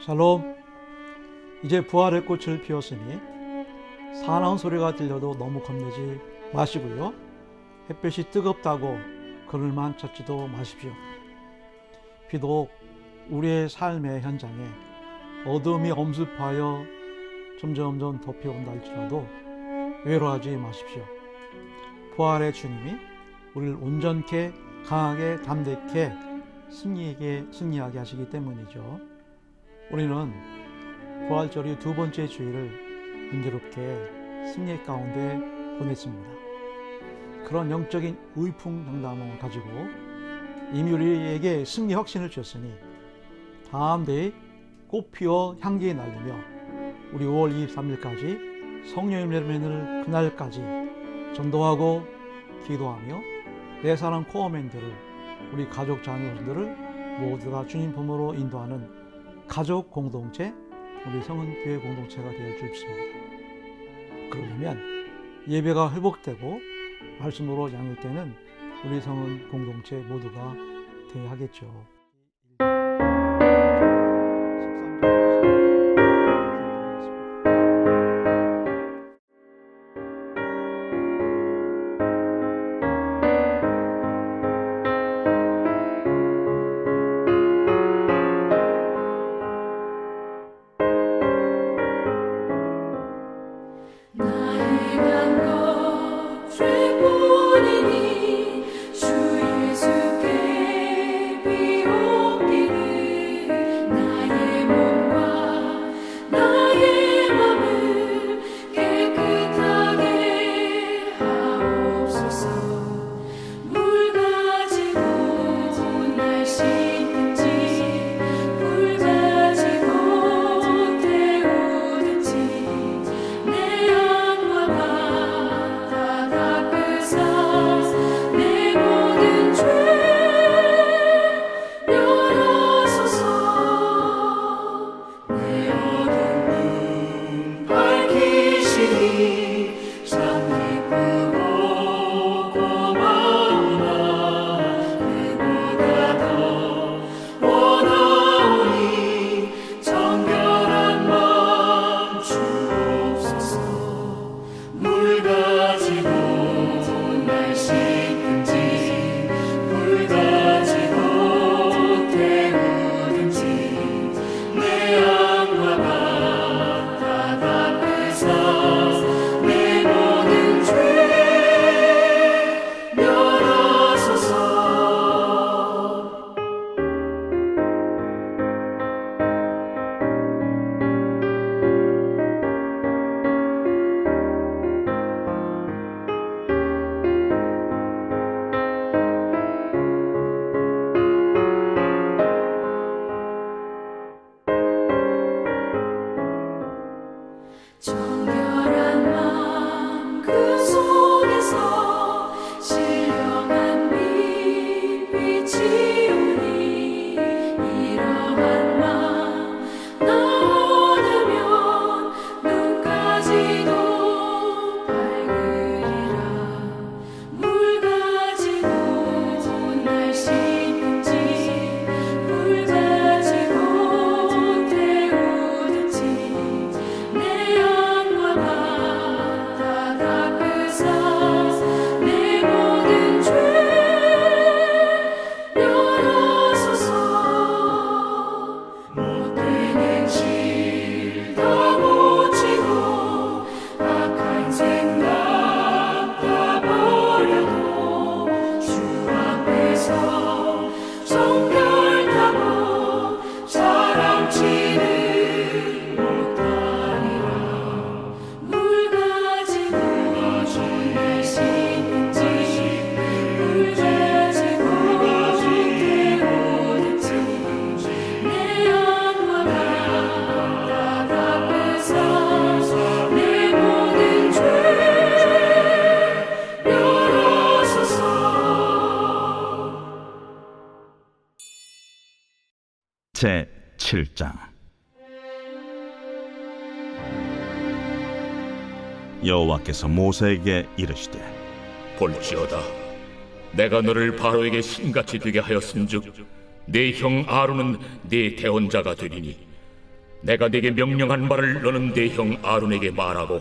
샬롬. 이제 부활의 꽃을 피웠으니 사나운 소리가 들려도 너무 겁내지 마시고요. 햇볕이 뜨겁다고 그늘만 찾지도 마십시오. 비록 우리의 삶의 현장에 어둠이 엄습하여 점점 덮여온다 할지라도 외로워하지 마십시오. 부활의 주님이 우리를 온전케 강하게 담대케 승리하게 하시기 때문이죠. 우리는 부활절 두 번째 주일을 은혜롭게 승리 가운데 보냈습니다. 그런 영적인 의풍당당함을 가지고 이미 우리에게 승리 확신을 주셨으니 다음 대에 꽃피어 향기에 날리며 우리 5월 23일까지 성령님 내리는 그날까지 전도하고 기도하며 내 사랑 코어맨들을 우리 가족 자녀들을 모두 다 주님 품으로 인도하는 가족 공동체, 우리 성은교회 공동체가 되어 주십니다. 그러려면 예배가 회복되고 말씀으로 양육되는 우리 성은 공동체 모두가 되어야 하겠죠. 주 예수께 비오 제 7장. 여호와께서 모세에게 이르시되 볼지어다, 내가 너를 바로에게 신같이 되게 하였은즉 네 형 아론은 네 대언자가 되리니 내가 네게 명령한 말을 너는 네 형 아론에게 말하고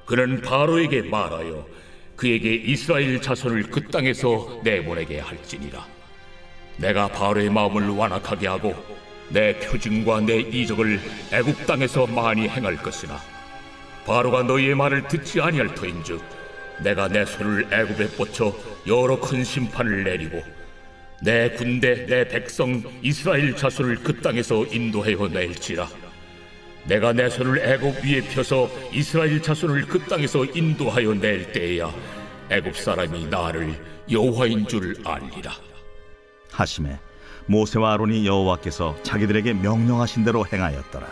그는 바로에게 말하여 그에게 이스라엘 자손을 그 땅에서 내보내게 할지니라. 내가 바로의 마음을 완악하게 하고 내 표징과 내 이적을 애굽 땅에서 많이 행할 것이나 바로가 너희의 말을 듣지 아니할 터인즉 내가 내 손을 애굽에 뻗쳐 여러 큰 심판을 내리고 내 군대 내 백성 이스라엘 자손을 그 땅에서 인도하여 낼지라. 내가 내 손을 애굽 위에 펴서 이스라엘 자손을 그 땅에서 인도하여 낼 때에야 애굽 사람이 나를 여호와인 줄 알리라 하시매 모세와 아론이 여호와께서 자기들에게 명령하신 대로 행하였더라.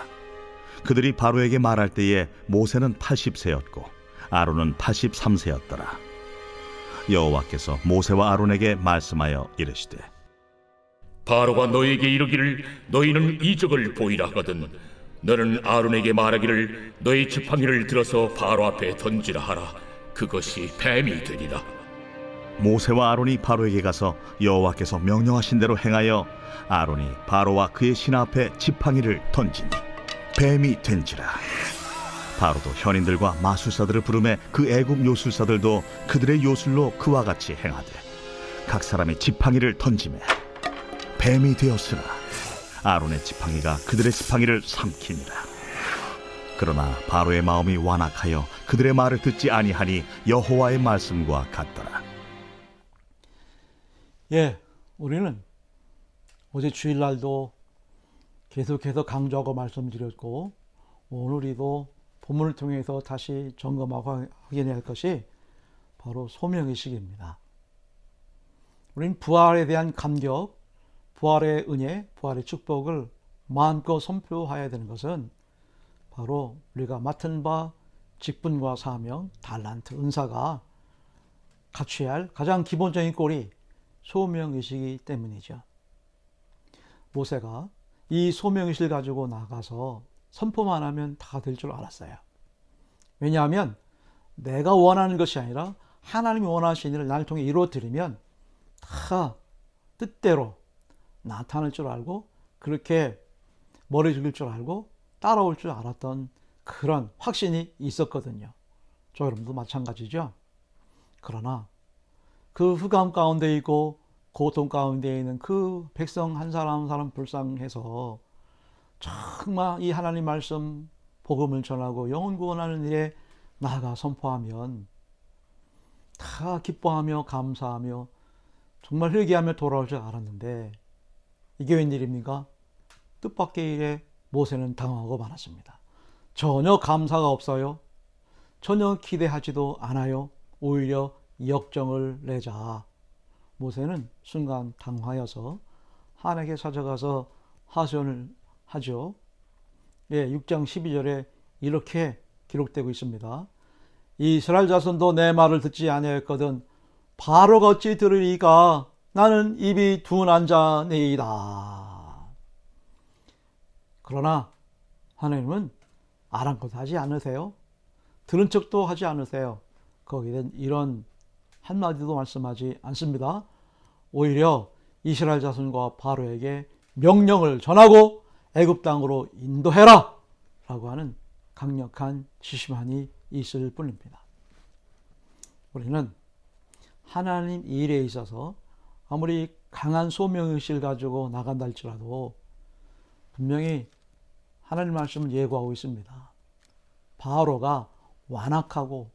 그들이 바로에게 말할 때에 모세는 80세였고 아론은 83세였더라. 여호와께서 모세와 아론에게 말씀하여 이르시되 바로가 너에게 이르기를 너희는 이적을 보이라 하거든 너는 아론에게 말하기를 너희 지팡이를 들어서 바로 앞에 던지라 하라. 그것이 뱀이 되리라. 모세와 아론이 바로에게 가서 여호와께서 명령하신 대로 행하여 아론이 바로와 그의 신 앞에 지팡이를 던지니 뱀이 된지라. 바로도 현인들과 마술사들을 부르매 그 애굽 요술사들도 그들의 요술로 그와 같이 행하되 각 사람의 지팡이를 던지매 뱀이 되었으나 아론의 지팡이가 그들의 지팡이를 삼키니라. 그러나 바로의 마음이 완악하여 그들의 말을 듣지 아니하니 여호와의 말씀과 같더라. 우리는 어제 주일날도 계속해서 강조하고 말씀드렸고 오늘이도 본문을 통해서 다시 점검하고 확인해야 할 것이 바로 소명의식입니다. 우리는 부활에 대한 감격, 부활의 은혜, 부활의 축복을 마음껏 선포해야 되는 것은 바로 우리가 맡은 바 직분과 사명, 달란트, 은사가 갖춰야 할 가장 기본적인 꼴이 소명의식이기 때문이죠. 모세가 이 소명의식을 가지고 나가서 선포만 하면 다 될 줄 알았어요. 왜냐하면 내가 원하는 것이 아니라 하나님이 원하시는 일을 나를 통해 이루어드리면 다 뜻대로 나타날 줄 알고 그렇게 머리 숙일 줄 알고 따라올 줄 알았던 그런 확신이 있었거든요. 저 여러분도 마찬가지죠. 그러나 그 흑암 가운데 있고 고통 가운데 있는 그 백성 한 사람 한 사람 불쌍해서 정말 이 하나님 말씀 복음을 전하고 영혼 구원하는 일에 나아가 선포하면 다 기뻐하며 감사하며 정말 회개하며 돌아올 줄 알았는데 이게 웬일입니까? 뜻밖의 일에 모세는 당황하고 말았습니다. 전혀 감사가 없어요. 전혀 기대하지도 않아요. 오히려 역정을 내자. 모세는 순간 당황하여서 하나님께 찾아가서 하소연을 하죠. 6장 12절에 이렇게 기록되고 있습니다. 이스라엘 자손도 내 말을 듣지 아니하였거든 바로가 어찌 들으리까 나는 입이 둔한 자니이다. 그러나 하나님은 아랑곳 하지 않으세요. 들은 척도 하지 않으세요. 거기에 이런 한마디도 말씀하지 않습니다. 오히려 이스라엘 자손과 바로에게 명령을 전하고 애굽 땅으로 인도해라 라고 하는 강력한 지시만이 있을 뿐입니다. 우리는 하나님 일에 있어서 아무리 강한 소명의식을 가지고 나간다 할지라도 분명히 하나님 말씀을 예고하고 있습니다. 바로가 완악하고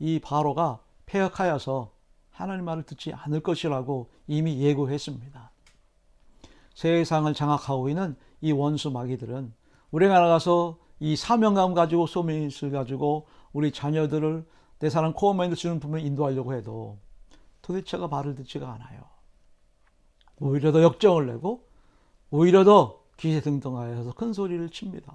이 바로가 패역하여서 하나님 말을 듣지 않을 것이라고 이미 예고했습니다. 세상을 장악하고 있는 이 원수 마귀들은 우리가 나가서 이 사명감 가지고 소명의식을 가지고 우리 자녀들을 내 사랑 코어마인드 주는 부분을 인도하려고 해도 도대체가 말을 듣지가 않아요. 오히려 더 역정을 내고 오히려 더 기세등등하여서 큰 소리를 칩니다.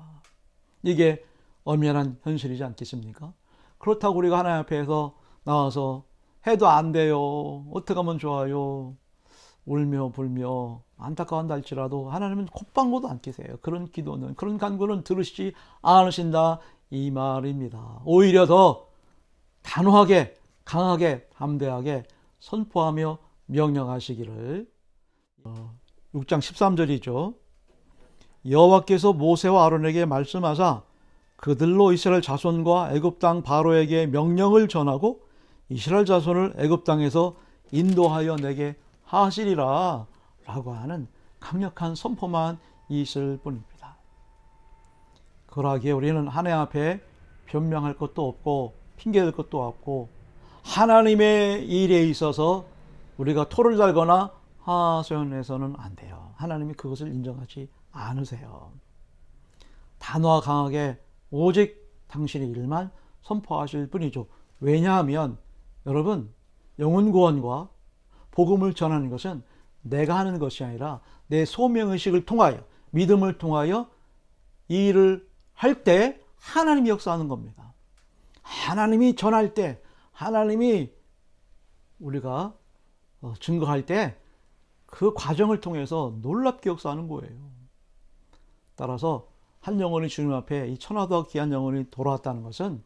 이게 엄연한 현실이지 않겠습니까? 그렇다고 우리가 하나님 앞에서 나와서 해도 안 돼요. 어떻게 하면 좋아요. 울며 불며 안타까운다 할지라도 하나님은 콧방울도 안 끼세요. 그런 기도는, 그런 간구는 들으시지 않으신다 이 말입니다. 오히려 더 단호하게, 강하게, 담대하게 선포하며 명령하시기를. 6장 13절이죠. 여호와께서 모세와 아론에게 말씀하사 그들로 이스라엘 자손과 애굽 땅 바로에게 명령을 전하고 이스라엘 자손을 애굽 땅에서 인도하여 내게 하시리라 라고 하는 강력한 선포만 있을 뿐입니다. 그러기에 우리는 하나님 앞에 변명할 것도 없고 핑계댈 것도 없고 하나님의 일에 있어서 우리가 토를 달거나 하소연해서는 안 돼요. 하나님이 그것을 인정하지 않으세요. 단호와 강하게 오직 당신의 일만 선포하실 뿐이죠. 왜냐하면 여러분, 영혼 구원과 복음을 전하는 것은 내가 하는 것이 아니라 내 소명의식을 통하여, 믿음을 통하여 이 일을 할 때 하나님이 역사하는 겁니다. 하나님이 전할 때, 하나님이 우리가 증거할 때 그 과정을 통해서 놀랍게 역사하는 거예요. 따라서 한 영혼이 주님 앞에, 이 천하도 귀한 영혼이 돌아왔다는 것은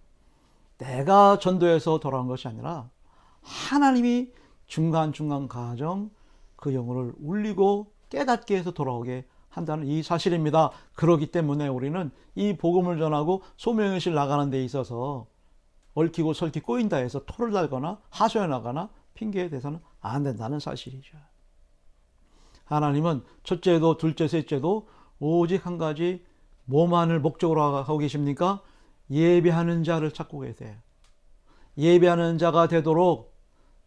내가 전도해서 돌아온 것이 아니라 하나님이 중간중간 과정 그 영혼을 울리고 깨닫게 해서 돌아오게 한다는 이 사실입니다. 그렇기 때문에 우리는 이 복음을 전하고 소명의식을 나가는 데 있어서 얽히고 설키 꼬인다 해서 토를 달거나 하소연하거나 핑계에 대해서는 안 된다는 사실이죠. 하나님은 첫째도 둘째 셋째도 오직 한 가지 뭐만을 목적으로 하고 계십니까? 예배하는 자를 찾고 계세요. 예배하는 자가 되도록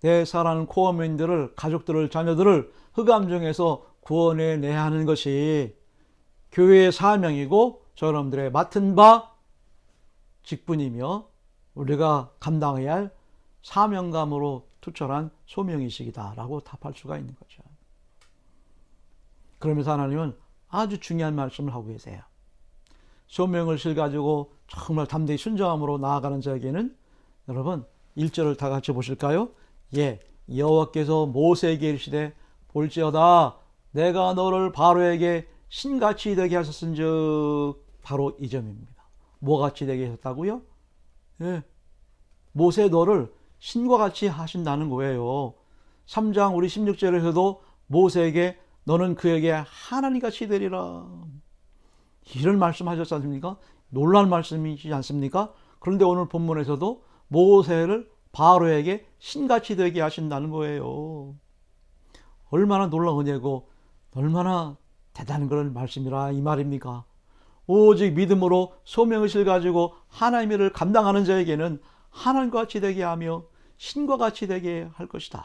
내 사랑하는 코어민들을, 가족들을, 자녀들을 흑암 중에서 구원해 내야 하는 것이 교회의 사명이고 저여러분들의 맡은 바 직분이며 우리가 감당해야 할 사명감으로 투철한 소명의식이다 라고 답할 수가 있는 거죠. 그러면서 하나님은 아주 중요한 말씀을 하고 계세요. 소명의식을 가지고 정말 담대히 순종함으로 나아가는 자에게는 여러분 1절을 다 같이 보실까요? 예, 여호와께서 모세에게 이르시되 볼지어다 내가 너를 바로에게 신같이 되게 하셨은즉, 바로 이 점입니다. 뭐같이 되게 하셨다고요? 예, 모세 너를 신과 같이 하신다는 거예요. 3장 우리 16절에서도 모세에게 너는 그에게 하나님같이 되리라, 이런 말씀하셨지 않습니까? 놀라운 말씀이지 않습니까? 그런데 오늘 본문에서도 모세를 바로에게 신같이 되게 하신다는 거예요. 얼마나 놀라운 은혜고 얼마나 대단한 그런 말씀이라 이 말입니까? 오직 믿음으로 소명의식을 가지고 하나님의 일을 감당하는 자에게는 하나님과 같이 되게 하며 신과 같이 되게 할 것이다.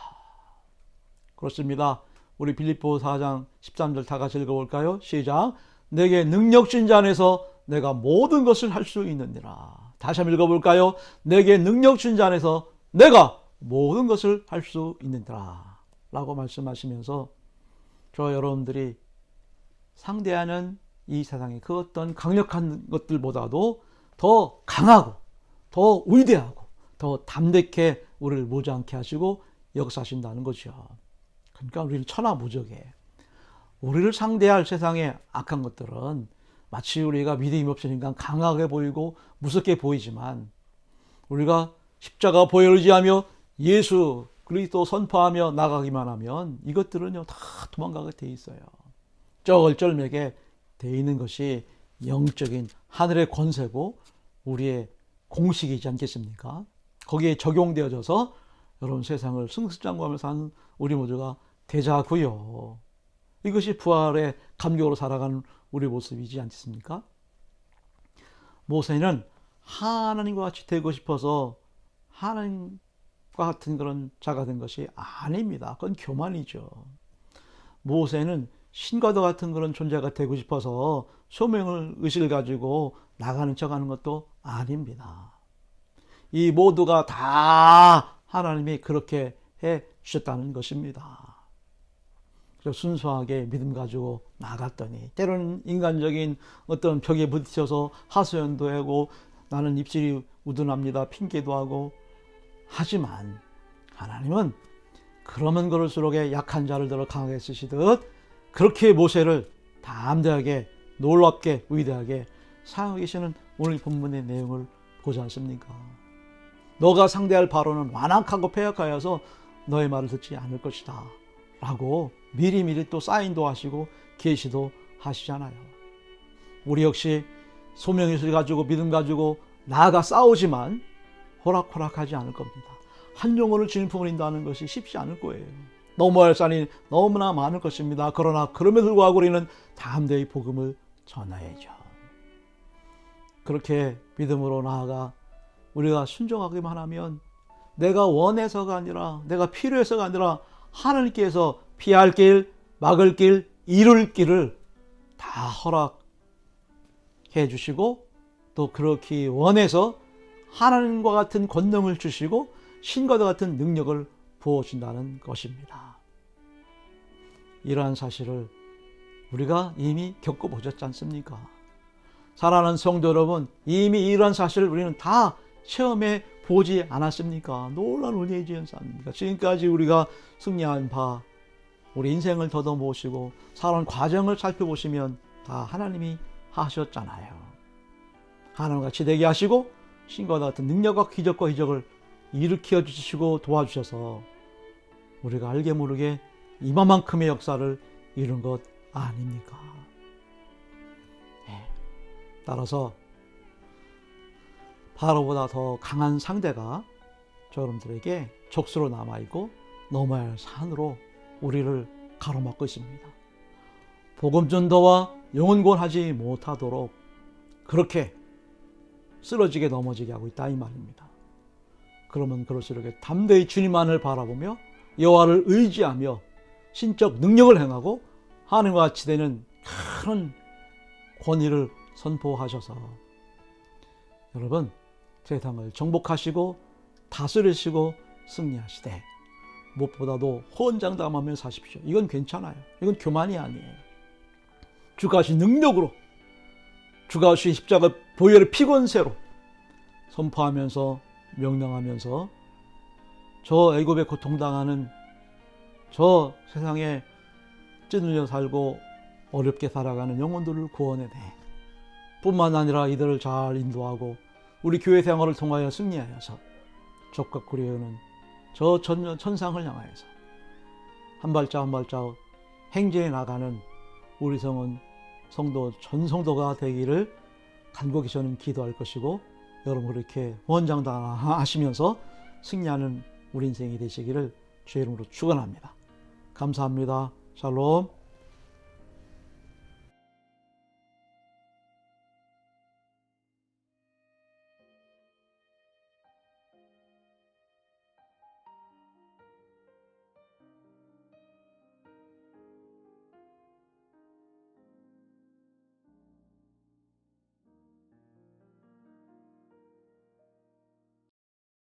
그렇습니다. 우리 빌립보 4장 13절 다 같이 읽어볼까요? 시작. 내게 능력 준 자 안에서 내가 모든 것을 할 수 있느니라. 다시 한번 읽어볼까요? 내게 능력 준 자 안에서 내가 모든 것을 할 수 있느니라 라고 말씀하시면서 저 여러분들이 상대하는 이 세상의 그 어떤 강력한 것들보다도 더 강하고 더 위대하고 더 담대케 우리를 무장케 하시고 역사하신다는 거죠. 그러니까 우리는 천하무적이에요. 우리를 상대할 세상의 악한 것들은 마치 우리가 믿음이 없으니까 강하게 보이고 무섭게 보이지만 우리가 십자가 보혈을 의지하며 예수 그리스도 선포하며 나가기만 하면 이것들은요 다 도망가게 돼 있어요. 쩔쩔매게 돼 있는 것이 영적인 하늘의 권세고 우리의 공식이지 않겠습니까? 거기에 적용되어져서 여러분 세상을 승승장구하며 사는 우리 모두가 되자고요. 이것이 부활의 감격으로 살아가는 우리 모습이지 않습니까? 모세는 하나님과 같이 되고 싶어서 하나님과 같은 그런 자가 된 것이 아닙니다. 그건 교만이죠. 모세는 신과도 같은 그런 존재가 되고 싶어서 소명을 의식을 가지고 나가는 척하는 것도 아닙니다. 이 모두가 다 하나님이 그렇게 해 주셨다는 것입니다. 그래서 순수하게 믿음 가지고 나갔더니 때로는 인간적인 어떤 벽에 부딪혀서 하소연도 하고 나는 입술이 우둔합니다 핑계도 하고 하지만 하나님은 그러면 그럴수록 약한 자를 들어 강하게 쓰시듯 그렇게 모세를 담대하게 놀랍게 위대하게 사용하고 계시는 오늘 본문의 내용을 보지 않습니까? 너가 상대할 바로는 완악하고 패역하여서 너의 말을 듣지 않을 것이다 라고 미리미리 또 사인도 하시고 계시도 하시잖아요. 우리 역시 소명의식을 가지고 믿음 가지고 나아가 싸우지만 호락호락하지 않을 겁니다. 한 영혼을 주님 품으로 인도하는 것이 쉽지 않을 거예요. 넘어야 할 산이 너무나 많을 것입니다. 그러나 그럼에도 불구하고 우리는 담대히 복음을 전해야죠. 그렇게 믿음으로 나아가 우리가 순종하기만 하면 내가 원해서가 아니라 내가 필요해서가 아니라 하나님께서 피할 길, 막을 길, 이룰 길을 다 허락해 주시고 또 그렇게 원해서 하나님과 같은 권능을 주시고 신과도 같은 능력을 부어준다는 것입니다. 이러한 사실을 우리가 이미 겪어보셨지 않습니까? 사랑하는 성도 여러분, 이미 이러한 사실을 우리는 다 체험해 보지 않았습니까? 놀라운 은혜의 지연사입니다. 지금까지 우리가 승리한 바 우리 인생을 더듬어보시고 살아온 과정을 살펴보시면 다 하나님이 하셨잖아요. 하나님같이 되게 하시고 신과 같은 능력과 기적과 이적을 일으켜 주시고 도와주셔서 우리가 알게 모르게 이만큼의 역사를 이룬 것 아닙니까? 따라서 바로보다 더 강한 상대가 여러분들에게 적수로 남아있고 넘어야 할 산으로 우리를 가로막고 있습니다. 복음 전도와 영혼권하지 못하도록 그렇게 쓰러지게 넘어지게 하고 있다 이 말입니다. 그러면 그럴수록 담대히 주님만을 바라보며 여호와를 의지하며 신적 능력을 행하고 하나님과 같이 되는 큰 권위를 선포하셔서 여러분 세상을 정복하시고 다스리시고 승리하시되 무엇보다도 호언장담하며 사십시오. 이건 괜찮아요. 이건 교만이 아니에요. 주가 하신 능력으로 주가 하신 십자가 보혈의 피권세로 선포하면서 명령하면서 저 애굽에 고통당하는 저 세상에 찌들려 살고 어렵게 살아가는 영혼들을 구원해내 뿐만 아니라 이들을 잘 인도하고 우리 교회 생활을 통하여 승리하여서 적과 구려오는 저 천상을 향하여서 한 발짝 한 발짝 행진해 나가는 우리 성도 전 성도가 되기를 간곡히 저는 기도할 것이고 여러분 그렇게 원장당하시면서 승리하는 우리 인생이 되시기를 주의 이름으로 축원합니다. 감사합니다. 샬롬.